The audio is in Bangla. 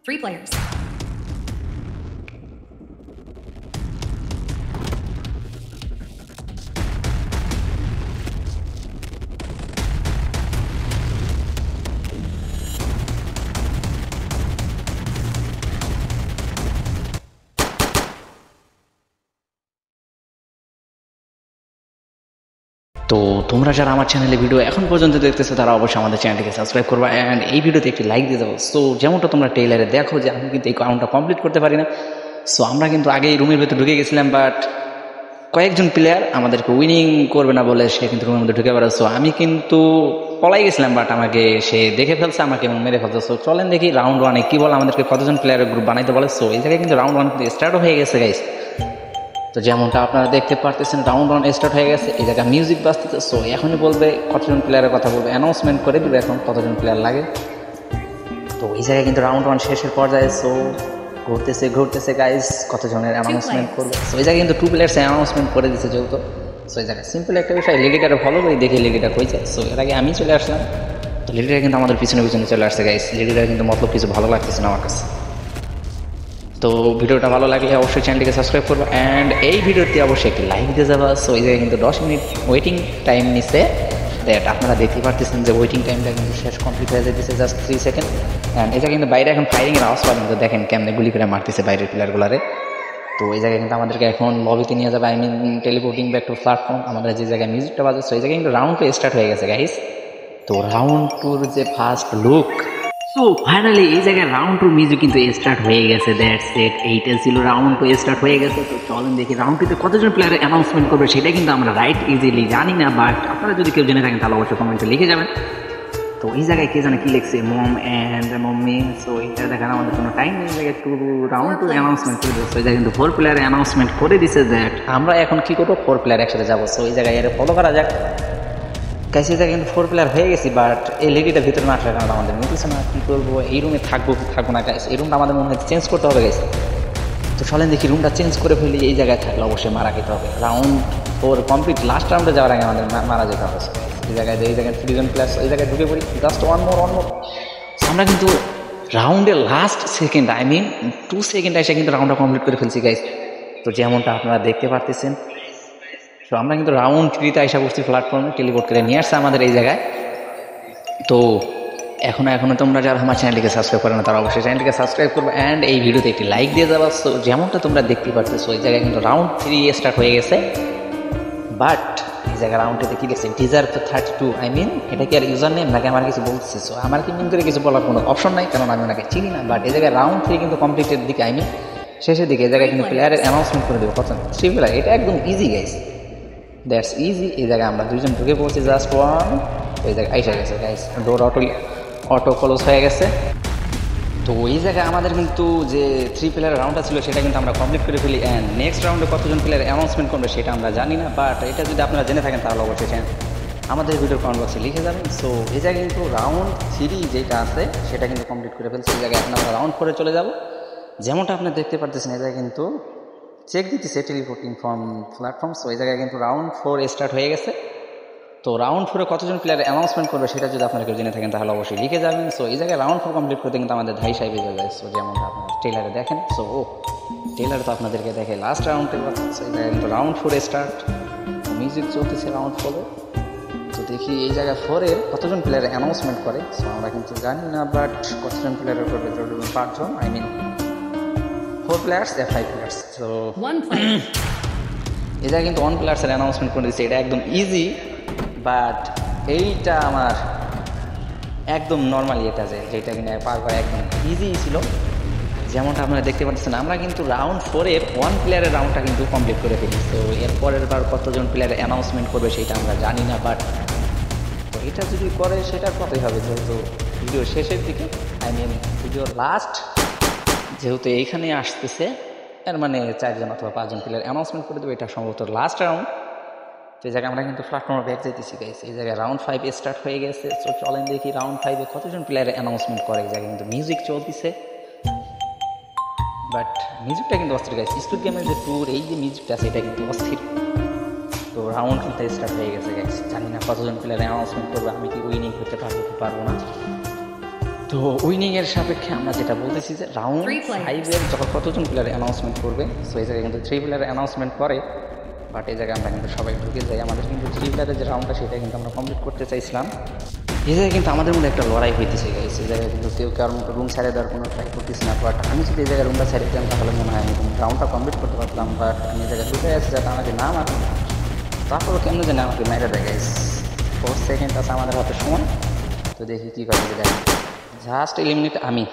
3 players. তো তোমরা যারা আমার চ্যানেলে ভিডিও এখন পর্যন্ত দেখতেছো তারা অবশ্যই আমাদের চ্যানেলটিকে সাবস্ক্রাইব করবা অ্যান্ড এই ভিডিওতে একটি লাইক দিয়ে দেবো। সো যেমনটা তোমরা ট্রেইলারে দেখো যে আমি কিন্তু এই কাউন্টটা কমপ্লিট করতে পারি না। সো আমরা কিন্তু আগে এই রুমের ভেতরে ঢুকে গেছিলাম, বাট কয়েকজন প্লেয়ার আমাদেরকে উইনিং করবে না বলে সে কিন্তু রুমের মধ্যে ঢুকে পড়ে। সো আমি কিন্তু পলাই গেছিলাম, বাট আমাকে সে দেখে ফেলছে, আমাকে এবং মেরে ফেলছে। সো চলেন দেখি রাউন্ড ওয়ানে কী বলে, আমাদেরকে কতজন প্লেয়ারের গ্রুপ বানাইতে বলে। সো এই জায়গায় কিন্তু রাউন্ড ওয়ান কিন্তু স্টার্টও হয়ে গেছে গাইস। তো যেমনটা আপনারা দেখতে পারতেছেন রাউন্ড ওয়ান স্টার্ট হয়ে গেছে। এই জায়গায় মিউজিক বাজতেছে। সো এখনই বলবে কতজন প্লেয়ারের কথা বলবে, অ্যানাউন্সমেন্ট করে দিবে এখন কতজন প্লেয়ার লাগে। তো এই জায়গায় কিন্তু রাউন্ড ওয়ান শেষের পর্যায়ে। সো ঘুরতেছে গাইস কতজনের অ্যানাউন্সমেন্ট করবে। সো এই জায়গায় কিন্তু 2 প্লেয়ার্স অ্যানাউন্সমেন্ট করে দিচ্ছে যেহেতু। সো এই জায়গায় সিম্পল একটা বিষয়, লেডিটারে ফলো করি দেখি লেডিটা কই যায়। সো এর আগে আমি চলে আসলাম, তো লেডিটা কিন্তু আমাদের পিছনে চলে আসছে গাইস। লেডিটা কিন্তু মতলব কিছু ভালো লাগতেছে না আমার কাছে। তো ভিডিওটা ভালো লাগলে অবশ্যই চ্যানেলটিকে সাবস্ক্রাইব করবো অ্যান্ড এই ভিডিওতে অবশ্যই একটি লাইক দিয়ে যাবা। সো এই জায়গায় কিন্তু 10 মিনিট ওয়েটিং টাইম নিচ্ছে। দ্যাট আপনারা দেখতে পারতেছেন যে ওয়েটিং টাইমটা কিন্তু শেষ কমপ্লিট হয়ে যেতেছে জাস্ট 3 সেকেন্ড। অ্যান্ড এটা কিন্তু বাইরে এখন ফায়ারিংয়ের আওয়াজ পাবেন, তো দেখেন কেমনে গুলি করে মারতেছে বাইরের প্লেয়ারগুলারে। তো এই জায়গায় কিন্তু আমাদেরকে এখন লবিতে নিয়ে যাবে, I mean teleporting back to platform. আমাদের যে জায়গায় মিউজিকটা বাজে, সো এই জায়গায় কিন্তু রাউন্ড 2 স্টার্ট হয়ে গেছে গাইস। তো রাউন্ড 2 যে ফার্স্ট লুক, সো ফাইনালি এই জায়গায় রাউন্ড 2 মিউজিক কিন্তু স্টার্ট হয়ে গেছে। দ্যাটস ইট, এইটা ছিল রাউন্ড 2 স্টার্ট হয়ে গেছে। তো চলেন দেখি রাউন্ড 2তে কতজন প্লেয়ার অ্যানাউন্সমেন্ট করবে সেটা কিন্তু আমরা রাইট ইজিলি জানি না, বাট আপনারা যদি কেউ জেনে থাকেন তাহলে অবশ্যই কমেন্টে লিখে যাবেন। তো এই জায়গায় কে জানে কি লিখছে, মম অ্যান্ড মম্মি। সো এটা দেখার আমাদের কোনো টাইম নেই। এই জায়গায় রাউন্ড 2 অ্যানাউন্সমেন্ট করে দিচ্ছে। এই জায়গায় কিন্তু 4 প্লেয়ার অ্যানাউন্সমেন্ট করে দিছে দ্যাট আমরা এখন কি করবো, 4 প্লেয়ার একসাথে যাবো। সো এই জায়গায় এর ফলো করা যাক গাইস। এই জায়গায় কিন্তু 4 প্লেয়ার হয়ে গেছি, বাট এই লেডিটা ভিতরে না আসার কারণে আমাদের নিতেছে না। কী করবো, এই রুমে থাকবো কি থাকবো না গাইস, এই রুমটা আমাদের মনে হয় চেঞ্জ করতে হবে গাইস। তো চলেন দেখি রুমটা চেঞ্জ করে ফেলি। এই জায়গায় থাকলে অবশ্যই মারা খেতে হবে। রাউন্ড 4 কমপ্লিট, লাস্ট রাউন্ডে যাওয়ার আগে আমাদের মারা যেতে হবে। এই জায়গায় 3 জন প্লেয়ার, এই জায়গায় ঢুকে পড়ি, জাস্ট ওয়ান মোর। আমরা কিন্তু রাউন্ডের last second, I mean 2 second এসে কিন্তু রাউন্ডটা কমপ্লিট করে ফেলছি গাইস। তো যেমনটা আপনারা দেখতে পারতেছেন, তো আমরা কিন্তু রাউন্ড 3তে আইসা করছি প্ল্যাটফর্মে, টেলিপোর্ট করে নিয়ে আসছে আমাদের এই জায়গায়। তো এখনো তোমরা যারা আমার চ্যানেলটিকে সাবস্ক্রাইব করে না তারা অবশ্যই চ্যানেলটিকে সাবস্ক্রাইব করবে অ্যান্ড এই ভিডিওতে একটি লাইক দিয়ে যাবা। সো যেমনটা তোমরা দেখতে পারতেছো এই জায়গায় কিন্তু রাউন্ড 3 স্টার্ট হয়ে গেছে, বাট এই জায়গায় রাউন্ড 2তে কি দেখছে, ডিজার তো 32, আই মিন এটা কি আর ইউজার নেম নাকি আমার কিছু বলছে। সো আমার কি মিন করে কিছু বলার কোনো অপশন নাই, কারণ আমি ওনাকে চিনি না। বাট এই জায়গায় রাউন্ড 3 কিন্তু কমপ্লিটের দিকে, আই মিন শেষের দিকে এই জায়গায় কিন্তু প্লেয়ারের অ্যানাউন্সমেন্ট করে দেবো কত 3 প্লেয়ার। এটা একদম ইজি গাইস, দ্যাটস ইজি। এই জায়গায় আমরা 2 জন ঢুকে পড়ছি, জাস্ট ওয়ান। এই জায়গায় আইসা গেছে গাইস, ডোর অটো ক্লোজ হয়ে গেছে। তো এই জায়গায় আমাদের কিন্তু যে 3 প্লেয়ারের রাউন্ডটা ছিল সেটা কিন্তু আমরা কমপ্লিট করে ফেলি অ্যান্ড নেক্সট রাউন্ডে কতজন প্লেয়ার অ্যানাউন্সমেন্ট করবে সেটা আমরা জানি না, বাট এটা যদি আপনারা জেনে থাকেন তাহলে অবশ্যই আমাদের ভিডিওর কমেন্ট বক্সে লিখে যাবেন। সো এই জায়গায় কিন্তু রাউন্ড 3 যেটা আছে সেটা কিন্তু কমপ্লিট করে ফেলছি। এই জায়গায় এখন আমরা রাউন্ড 4-এ চলে যাব। যেমনটা আপনারা দেখতে পারতেছেন এই জায়গায় কিন্তু চেক দিতেছে টেলিপোর্টিং ফ্রম প্ল্যাটফর্ম। সো এই জায়গায় কিন্তু রাউন্ড 4 স্টার্ট হয়ে গেছে। তো রাউন্ড 4-এ কতজন প্লেয়ার অ্যানাউন্সমেন্ট করবে সেটা যদি আপনারা কেউ জেনে থাকেন তাহলে অবশ্যই লিখে যাবেন। সো এই জায়গায় রাউন্ড 4 কমপ্লিট করতে কিন্তু আমাদের ধাই সাহেব হয়ে যায়। সো যেমনটা আপনারা ট্রেলারে দেখেন, সো ট্রেলারে তো আপনাদেরকে দেখে লাস্ট রাউন্ডের কথা। সো এই জায়গায় কিন্তু রাউন্ড 4 স্টার্ট, মিউজিক চলতেছে রাউন্ড 4-এ। তো দেখি এই জায়গায় 4-এর কতজন প্লেয়ার অ্যানাউন্সমেন্ট করে। সো আমরা কিন্তু জানি না, বাট কতজন প্লেয়ারের করবে, 5 জন, I mean 4 players 5 players. So 1 player. এই জায়গায় কিন্তু 1 প্লেয়ার্সের অ্যানাউন্সমেন্ট করে দিচ্ছে। এটা একদম ইজি, বাট এইটা আমার একদম নর্মালি এটা যেটা কিনা পার করা একদম ইজি ছিল। যেমনটা আপনারা দেখতে পাচ্ছেন আমরা কিন্তু রাউন্ড 4-এর 1 প্লেয়ারের রাউন্ডটা কিন্তু কমপ্লিট করে ফেলি। তো এরপরের বার কতজন প্লেয়ার অ্যানাউন্সমেন্ট করবে সেটা আমরা জানি না, বাট তো এটা যদি করে সেটার কথাই হবে, যেহেতু ভিডিও শেষের দিকে, আই মিন ভিডিওর লাস্ট যেহেতু এইখানে আসতেছে, এর মানে 4 জন অথবা 5 জন প্লেয়ার অ্যানাউন্সমেন্ট করে দেবে। এটা সম্ভবত লাস্ট রাউন্ড। তো এই জায়গায় আমরা কিন্তু প্ল্যাটফর্মে ব্যাক যাইতেছি গাইস। এই জায়গায় রাউন্ড 5 স্টার্ট হয়ে গেছে। সো চলেন দেখি রাউন্ড 5-এ কতজন প্লেয়ার অ্যানাউন্সমেন্ট করে। এই জায়গায় কিন্তু মিউজিক চলতেছে, বাট মিউজিকটা কিন্তু অস্থির গাইস। স্কুল গেমের যে ট্যুর, এই যে মিউজিকটা আছে এটা কিন্তু অস্থির। তো রাউন্ড কিন্তু স্টার্ট হয়ে গেছে গাইস। জানি না কতজন প্লেয়ার অ্যানাউন্সমেন্ট করবে, আমি কি উইনিং করতে পারবো কি পারবো না। তো উইনিংয়ের সাপেক্ষে আমরা যেটা বলতেছি যে রাউন্ড 5-এর যখন কতজন প্লেয়ার অ্যানাউন্সমেন্ট করবে, সো এই জায়গায় কিন্তু 3 প্লেয়ার অ্যানাউন্সমেন্ট করে, বাট এই জায়গায় আমরা কিন্তু সবাই ঢুকে যাই। আমাদের কিন্তু 3 প্লেয়ারের যে রাউন্ডটা সেটা কিন্তু আমরা কমপ্লিট করতে চাইছিলাম। এই জায়গায় কিন্তু আমাদের মধ্যে একটা লড়াই হইতেছে গাইস। এই জায়গায় কিন্তু কেউ কারণ রুম ছেড়ে দেওয়ার কোনো ট্রাই করতেছি না, বাট আমি যদি এই জায়গায় রুমটা ছেড়ে দিতাম তাহলে মনে হয় আমি রাউন্ডটা কমপ্লিট করতে পারতাম, বাট আমি এই জায়গায় ঢুকে যাচ্ছি যাতে আমাকে না মারে। তারপরও কেন জানি আমাকে মেরে দেয় গাইস। 4 সেকেন্ড আছে আমাদের হাতে সময়, তো দেখি কী করে। জাস্ট এলিমিনেট আমি।